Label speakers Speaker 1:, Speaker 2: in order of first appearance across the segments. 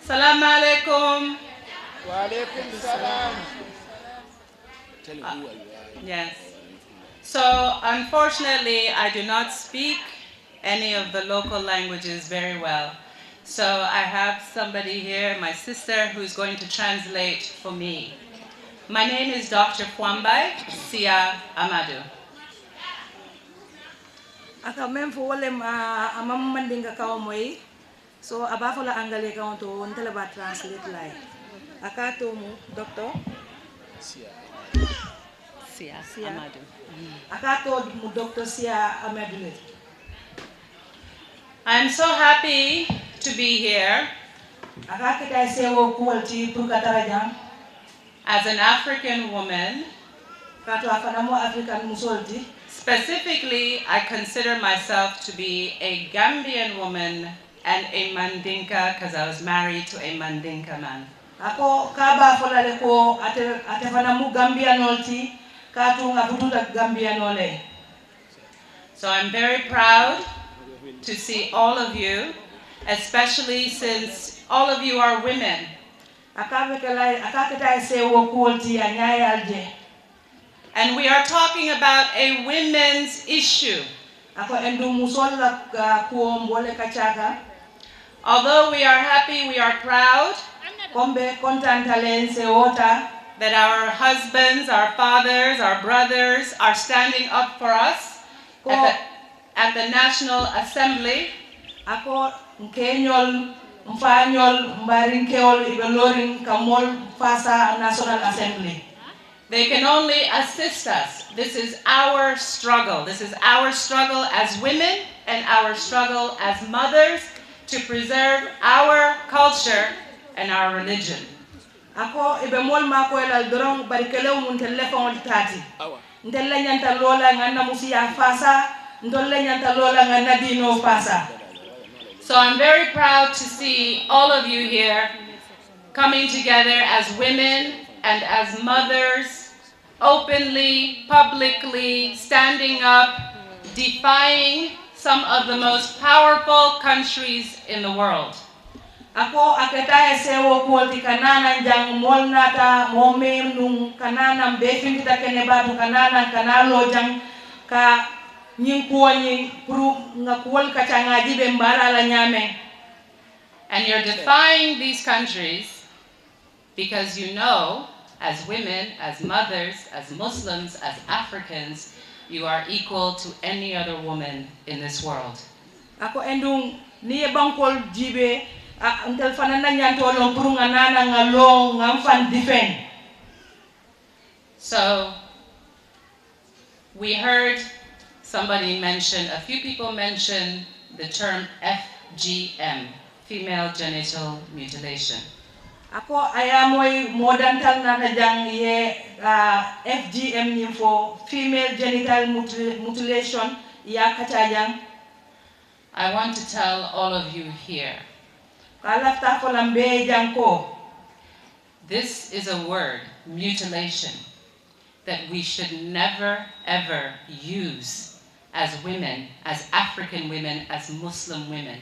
Speaker 1: Salaam alaikum.
Speaker 2: Wa alaikum salam.
Speaker 3: Tell him who you are.
Speaker 1: Yes. So, unfortunately, I do not speak any of the local languages very well. So, I have somebody here, my sister, who's going to translate for me. My name is Dr. Kwambai Sia Amadou.
Speaker 4: Aka même fo wolem amam mandinga kaw moy so aba fola angale kaw to ntela ba translate lay aka to mu doctor
Speaker 1: Sia
Speaker 4: Sia
Speaker 1: Amadou.
Speaker 4: aka to mu doctor Sia Amadou.
Speaker 1: I'm so happy to be here
Speaker 4: Aka kita sewo kuwalti pour katara jam
Speaker 1: as an African woman.
Speaker 4: kato afana mo African musolti.
Speaker 1: Specifically, I consider myself to be a Gambian woman and a Mandinka because I was married to a Mandinka man.
Speaker 4: Ako kaba fola le ko ate fana mu Gambianolti katu ngafututa Gambianole.
Speaker 1: So I'm very proud to see all of you, especially since all of you are women.
Speaker 4: Akakita sewo kuwalti anyaya alje.
Speaker 1: And we are talking about a women's issue. Although we are happy, we are proud that our husbands, our fathers, our brothers are standing up for us at the National Assembly.
Speaker 4: National Assembly.
Speaker 1: They can only assist us. This is our struggle. This is our struggle as women and our struggle as mothers to preserve our culture and our religion.
Speaker 4: Ako ibe mol mako elal dorong barikelew mun telefon tati. Ndelle nyanta lola ngana musia fasa, ndolle nyanta lola ngana dino fasa.
Speaker 1: So I'm very proud to see all of you here coming together as women and as mothers, openly, publicly, standing up, defying some of the most powerful countries in the world.
Speaker 4: Ako aketa sewo kuolti kanana jang molnata momem nung kanana mbefin kita kene batu kanana kanalo jang ka nyinkuoni pru ngakuol kachanga jibe mbara la nyame.
Speaker 1: And you're defying these countries because you know, as women, as mothers, as Muslims, as Africans, you are equal to any other woman in this world.
Speaker 4: Ako endung niye bankol jibe untel fanana nyanto long purunga nana ngalong ngamfan defend.
Speaker 1: So we heard somebody mention, a few people mention the term FGM, female genital mutilation.
Speaker 4: Ako ayamoy modantal na jang ye FGM ni for female genital mutilation ya kachajang.
Speaker 1: I want to tell all of you here.
Speaker 4: Kalafta ko lambe jang ko.
Speaker 1: This is a word, mutilation, that we should never ever use as women, as African women, as Muslim women.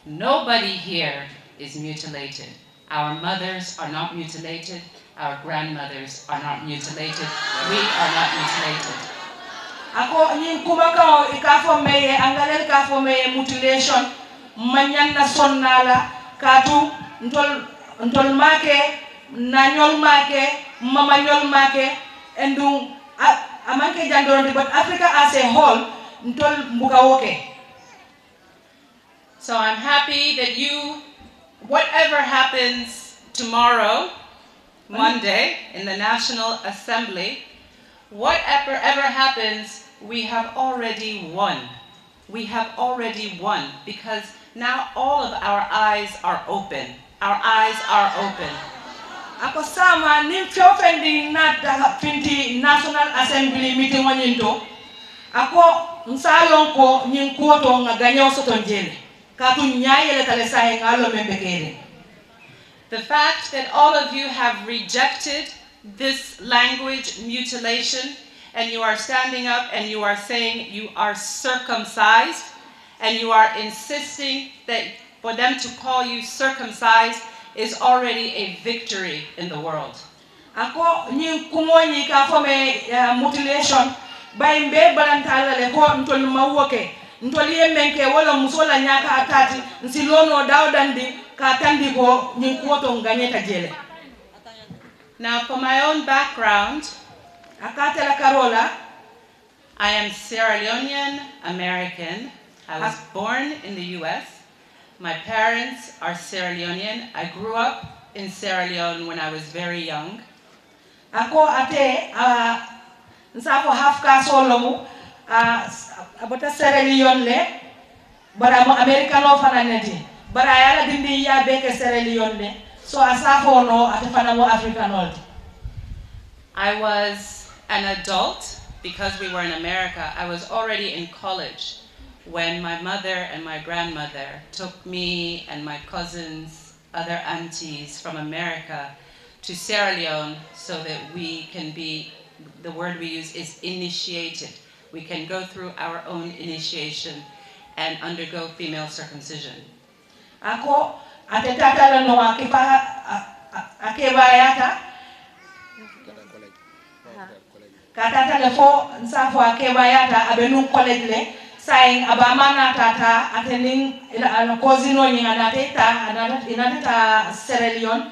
Speaker 1: Nobody here is mutilated. Our mothers are not mutilated. Our grandmothers are not mutilated. We are not mutilated.
Speaker 4: Ako nin kumaka ikafo meye angalel kafo meye mutilation manyan na sonnala katu ntol make nanyol make mamanyol make endung amanke jandorandi but Africa as a whole ntol mbuka woke.
Speaker 1: So I'm happy that you, whatever happens tomorrow, Monday, in the National Assembly, whatever happens, we have already won. We have already won because now all of our eyes are open. Our eyes are open.
Speaker 4: Ako sama ni fendi na finti National Assembly meeting wanyinto. Ako nsalon ko nyin kuoto nga ganyo soton jele. Katu nyaye le tale sahe ngalo membekere.
Speaker 1: The fact that all of you have rejected this language mutilation and you are standing up and you are saying you are circumcised and you are insisting that for them to call you circumcised, is already a victory in the world.
Speaker 4: Ako nyi kumonyi ka fome mutilation bay mbe balantala le ko ntol mawoke ntol yemenke wala musola nyaka atati nsilono dawdandi ka tandi ko nyi kuoto nganyeta jele.
Speaker 1: Now for my own background,
Speaker 4: akatela karola,
Speaker 1: I am Sierra Leonean American. I was born in the US. My parents are Sierra Leonean. I grew up in Sierra Leone when I was very young.
Speaker 4: Ako ate nsafo hafka solomu abota Sierra Leone le bara mo Americano fananeti bara yala dindi ya beke Sierra Leone le so asafo no atefana mo Africanol.
Speaker 1: I was an adult because we were in America. I was already in college when my mother and my grandmother took me and my cousins, other aunties from America to Sierra Leone so that we can be, the word we use is initiated. We can go through our own initiation and undergo female circumcision.
Speaker 4: Ako atetata la no akipa akebayata katata le fo nsafo akebayata abenu college le saying abamana tata attending ila kozino nyinga nateta inateta Sierra Leone.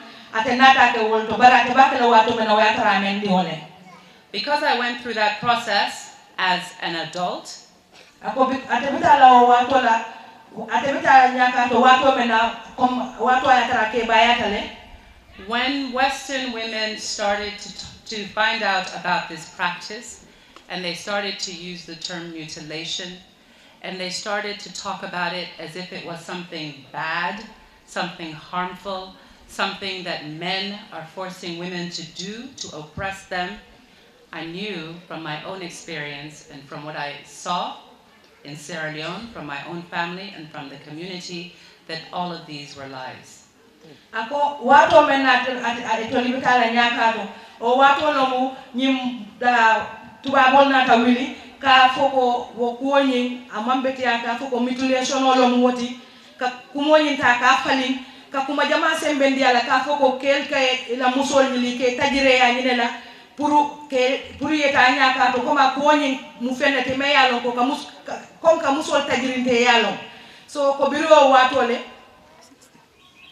Speaker 1: Because I went through that process as an adult, when Western women started to find out about this practice, and they started to use the term mutilation, and they started to talk about it as if it was something bad, something harmful, something that men are forcing women to do to oppress them, I knew from my own experience and from what I saw in Sierra Leone, from my own family and from the community, that all of these were lies.
Speaker 4: Ako wato mena atolibitala nyakado o wato lomu nyim da tubabol na tawili ka foko wokuonyi amambeti aka foko mutilation lomu woti ka kumonyi ta ka falin kakuma jama sembendi ala ka foko kel kay la musol ni ke tajire ya nyinela pour yeta nyaka to koma kuonyi mu fenete me yalo ko ka musol tajirinte yalo so ko biro watole.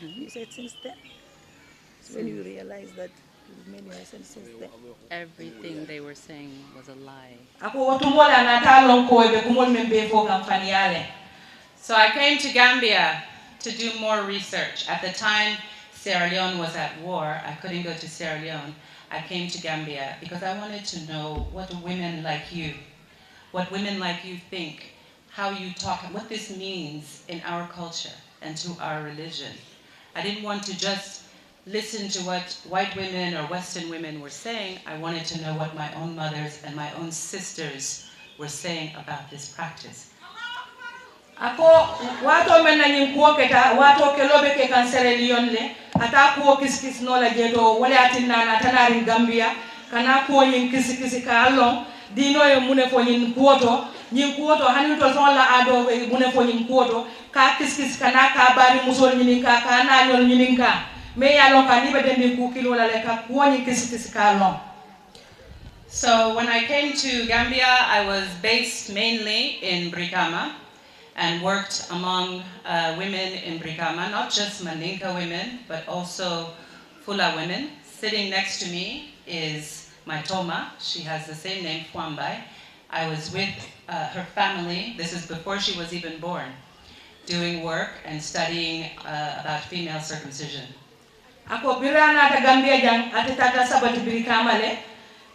Speaker 5: You said since then? So when you realize that many are since then?
Speaker 1: Everything they were saying was a lie. So I came to Gambia to do more research. At the time, Sierra Leone was at war. I couldn't go to Sierra Leone. I came to Gambia because I wanted to know what women like you think, how you talk, what this means in our culture and to our religion. I didn't want to just listen to what white women or Western women were saying. I wanted to know what my own mothers and my own sisters were saying about this practice.
Speaker 4: Ako wato mena nyimkuo keta wato kelobe ke Sierra Leone le ata kuo kiskis no la jeto wala atinna na tanari Gambia kana kuo nyin kisikisi ka alon dino e mune fo nyin kuoto hanin to son la ado e mune fo nyin kuoto ka kiskis kana ka bari musol nyin ka kana nyol nyin ka me ya lon ka ni bedende ku kilo la le ka kuo nyin kisikisi ka alon.
Speaker 1: So when I came to Gambia, I was based mainly in Brikama and worked among women in Brikama, not just Mandinka women, but also Fula women. Sitting next to me is my Toma. She has the same name, Fuambai. I was with her family, this is before she was even born, doing work and studying about female circumcision.
Speaker 4: Ako birana ta Gambia jang ate tata sabati Brikama le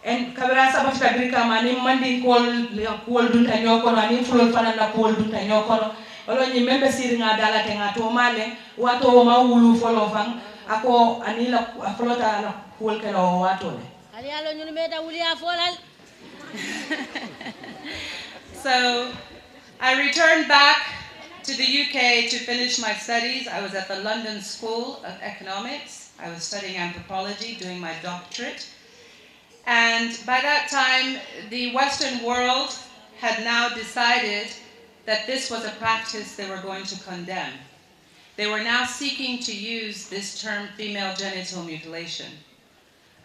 Speaker 4: en kabira sabati ta Brikama ni mandi kol dunta nyokono ni fulol fana na kol dunta nyokono olo ni membe siri nga dala te nga to male wato ma wulu folo fang ako anila aflota na kol kelo wato le ali alo nyuni meta wuli afolal.
Speaker 1: So I returned back to the UK to finish my studies. I was at the London School of Economics. I was studying anthropology, doing my doctorate. And by that time, the Western world had now decided that this was a practice they were going to condemn. They were now seeking to use this term female genital mutilation.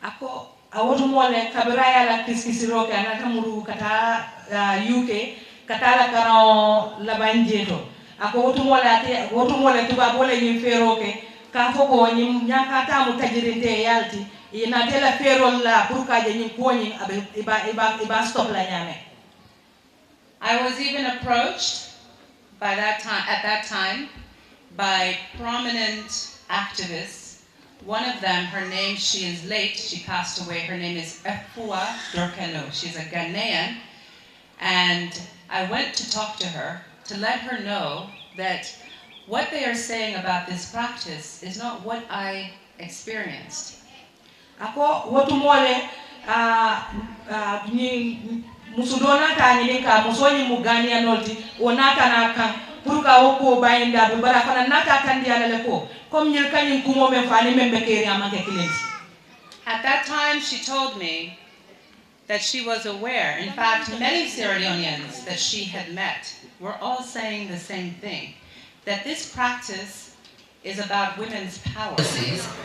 Speaker 4: Ako awotu mole kabira yala kiskisiro ke anata muru kata UK kata la karo labanjeto. Ako wotu mole tuba bole nyifero ke ka foko nyim nyakata mutajirinte yalti ina tela fero la puruka je nyim koni iba stop la nyame.
Speaker 1: I was even approached at that time by prominent activists. One of them, her name, she is late, she passed away, her name is Efua Dorkano. She's a Ghanaian, and I went to talk to her to let her know that what they are saying about this practice is not what I experienced.
Speaker 4: Ako wotu mole ni musudona ta ni ka musoni mugani anolti onata na kan puruka woko bayinda bulbara fana nata kandi ala leko kom nyel kanyim kumo me fani membe keri amake kilenti.
Speaker 1: At that time she told me that she was aware, in fact many Sierra Leoneans that she had met were all saying the same thing, that this practice is about women's power.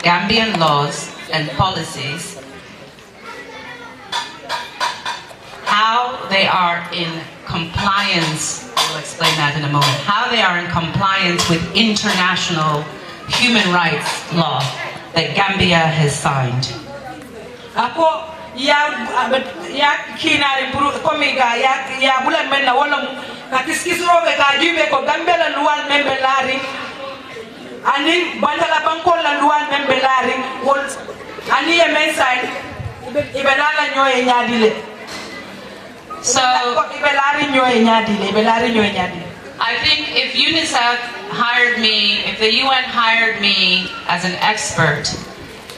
Speaker 1: Gambian laws and policies, how they are in compliance, I'll explain that in a moment, how they are in compliance with international human rights law that Gambia has signed.
Speaker 4: Ako ya kinari komiga ya bulan menna wala kakiskisro be ka jibe ko Gambia la luwal membe lari ani bandala banko la luwal membe lari wol ani e mensai ibelala nyoye nyadile. So
Speaker 1: I think if UNICEF hired me, if the UN hired me as an expert,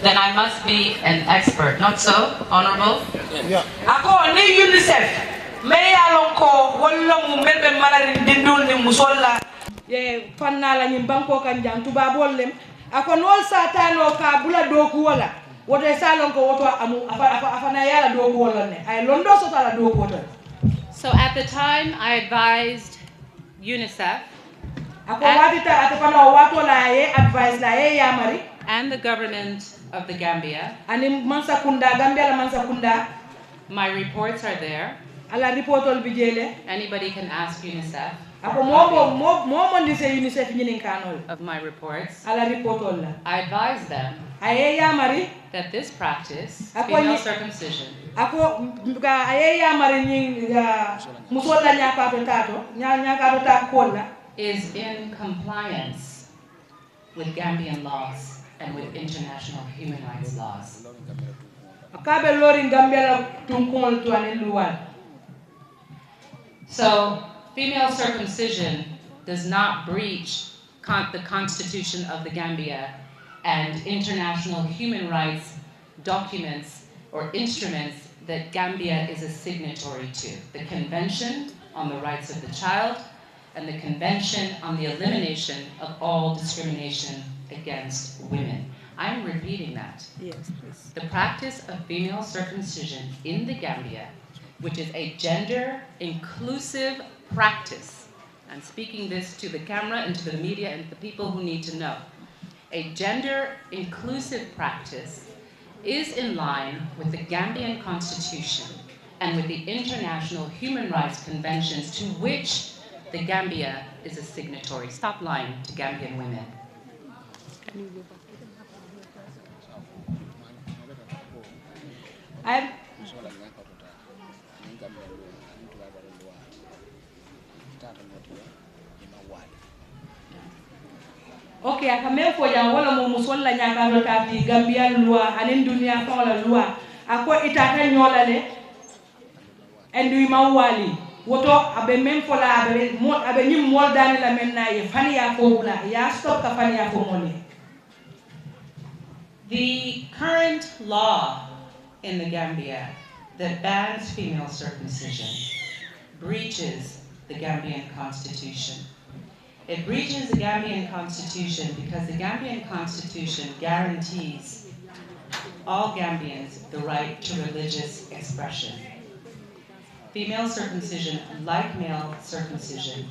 Speaker 1: then I must be an expert. Not so, Honorable?
Speaker 2: Yeah.
Speaker 4: Ako ni UNICEF me yalon ko wollo mu melbe malari dindul ni musolla ye fannala nyim banko kan jang tuba bollem ako nol satano ka bula doku wala woto salon ko woto amu afana yala doku wala ne ay londo so tala doku woto.
Speaker 1: So at the time I advised UNICEF and the government of the Gambia. My reports are there. Anybody can ask UNICEF of my reports. I advise them that this practice, female circumcision, is in compliance with Gambian laws and with international human rights laws. So, female circumcision does not breach the Constitution of the Gambia and international human rights documents or instruments that Gambia is a signatory to. The Convention on the Rights of the Child and the Convention on the Elimination of All Discrimination Against Women. I'm repeating that.
Speaker 5: Yes, please.
Speaker 1: The practice of female circumcision in the Gambia, which is a gender-inclusive practice. I'm speaking this to the camera and to the media and the people who need to know. A gender-inclusive practice is in line with the Gambian Constitution and with the international human rights conventions to which the Gambia is a signatory. Stop lying to Gambian women.
Speaker 4: Okay, akamel ko yang wala mo musolla nyaka do tabi Gambia loi anin dunia fa wala loi ako itata nyola le endu mawali woto abe men fola abe nyim mol dani la men na ye fani ya ko bula ya stop ka fani ya ko moni.
Speaker 1: The current law in the Gambia that bans female circumcision breaches the Gambian Constitution. It breaches the Gambian Constitution because the Gambian Constitution guarantees all Gambians the right to religious expression. Female circumcision, like male circumcision,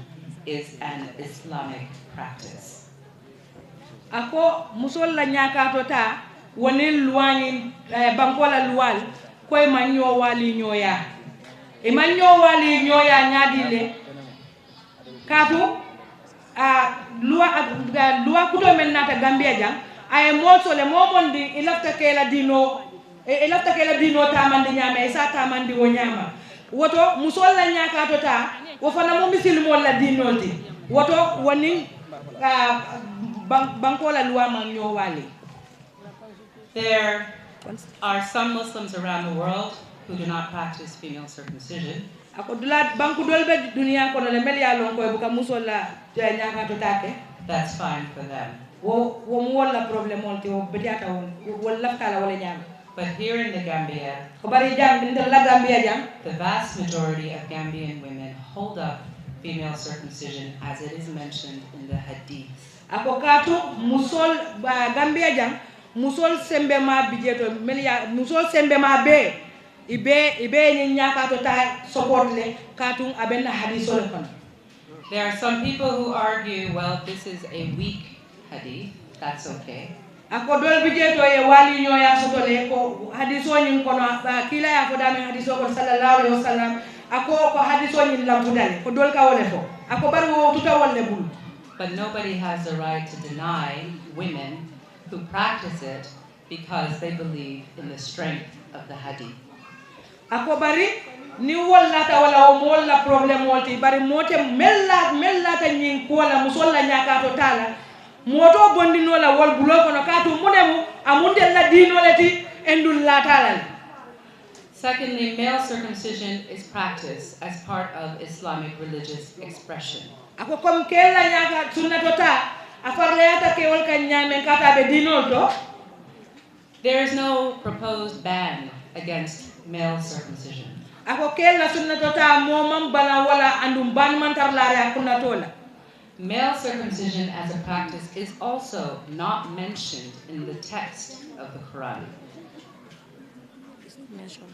Speaker 1: is an Islamic practice.
Speaker 4: ako musol la nyaka to ta woni luwani bankola luwal koy man ñoo wali ñoya e man ñoo wali ñoya ñadile katu luwa kuto men nata Gambia jang ay moto le momondi ilafta kela dino tamandi nyama e sa tamandi wo nyama woto musol la nyaka to ta wo fana mo misil mo la dino di woto woni bankola luwa man ñoo wali.
Speaker 1: There are some Muslims around the world who do not practice female circumcision. That's fine for them. But here in the Gambia, the vast majority of Gambian women hold up female circumcision as it is mentioned in the Hadith. Musol sembe ma bijeto melia musol sembe ma be ibe ni nyaka to ta support le katung abenna hadith le kon. There are some people who argue, well, this is a weak hadith. That's okay. Ako dol bijeto e wali nyoya soto le ko haditho nyin kono kila ya ko dami haditho ko sallallahu alaihi wasallam ako ko haditho nyin lambudale ko dol ka wole to ako baru tuta wolle bul. But nobody has the right to deny women who practice it because they believe in the strength of the hadith. Ako bari ni wallata wala o molla problem wolti bari mote mella ta nyin ko la musolla nyaka to tala moto bondino la wol bulo kono katu munemu amunde la dino leti endul la tala. Secondly, male circumcision is practiced as part of Islamic religious expression. Ako kom kella nyaka sunna to ta there is no proposed ban against male circumcision. Male circumcision as a practice is also not mentioned in the text of the Quran. It's not mentioned.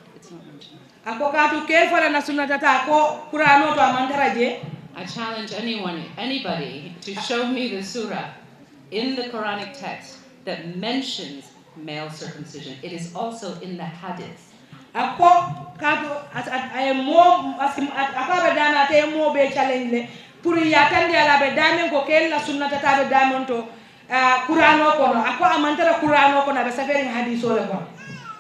Speaker 1: I challenge anybody to show me the surah in the Quranic text that mentions male circumcision. It is also in the hadith.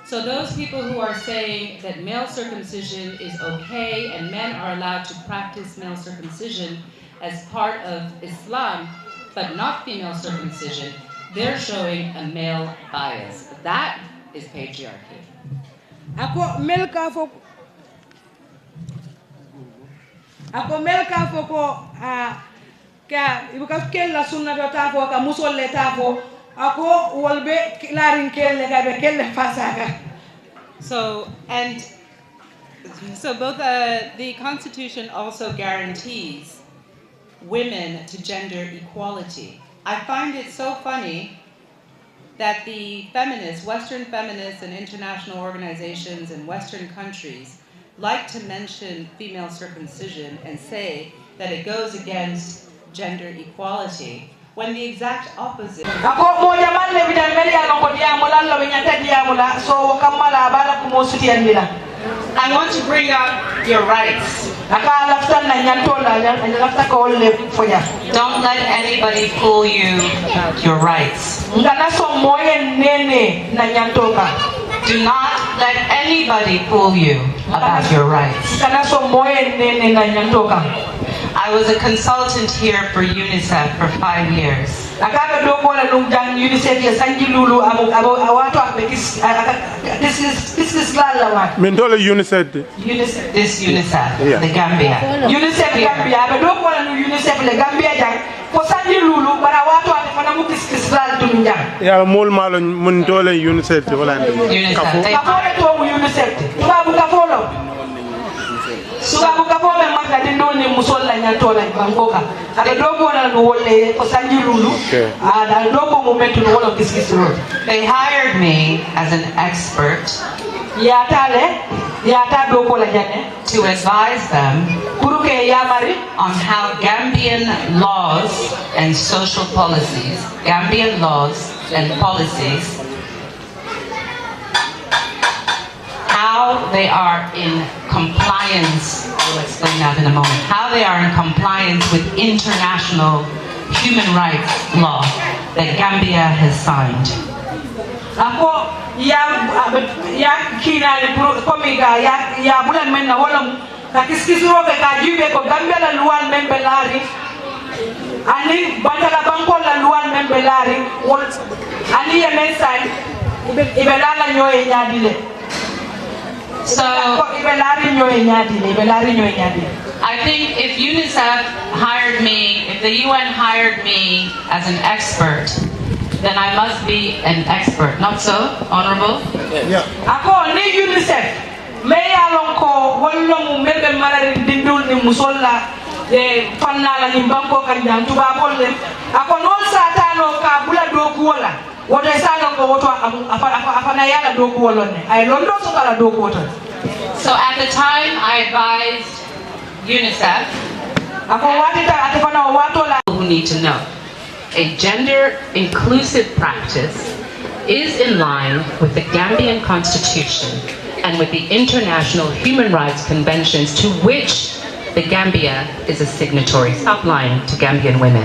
Speaker 1: So those people who are saying that male circumcision is okay and men are allowed to practice male circumcision as part of Islam, but not female circumcision, they're showing a male bias. That is patriarchy. Ako melka foko ka ibuka kella sunna do tafo ka musolle tafo. So both the Constitution also guarantees women to gender equality. I find it so funny that the feminists, Western feminists and international organizations in Western countries like to mention female circumcision and say that it goes against gender equality, when the exact opposite. I want to bring up your rights. Don't let anybody fool you your rights. Do not let anybody fool you about your rights. I was a consultant here for UNICEF for 5 years.
Speaker 2: UNICEF.
Speaker 1: This UNICEF, yeah. The Gambia. UNICEF Gambia.
Speaker 2: Yeah, mol malo mun dole UNICEF wala
Speaker 1: UNICEF. They hired me as an expert
Speaker 6: to advise them on how Gambian laws and social policies, Gambian laws and policies, how they are in compliance, we'll explain that in a moment, how they are in compliance with international human rights law that Gambia has signed.
Speaker 4: Ako ya kinani komiga ya bulan men na wala kakiskisuro be ka jube ko Gambia la luwan men belari ani bandala banko la luwan men belari ani yemen sai ibelala nyoy nyadile
Speaker 6: so
Speaker 4: ibelari nyoy nyadile
Speaker 6: I think if UNICEF hired me, if the UN hired me as an expert, then I must be an expert. Not so, Honorable?
Speaker 2: Yeah.
Speaker 4: Ako ni UNICEF me yalon ko wollo mu mebe marari dindul ni musolla e fannala ni banko kan jam tuba bolle ako non satano ka bula do ko wala woto sano ko woto afana yala do ko wolone ay londo so kala do ko woto.
Speaker 6: So at the time I advised UNICEF
Speaker 4: ako watita atafana wato la
Speaker 6: who need to know. A gender-inclusive practice is in line with the Gambian Constitution and with the international human rights conventions to which the Gambia is a signatory. Stop lying to Gambian women.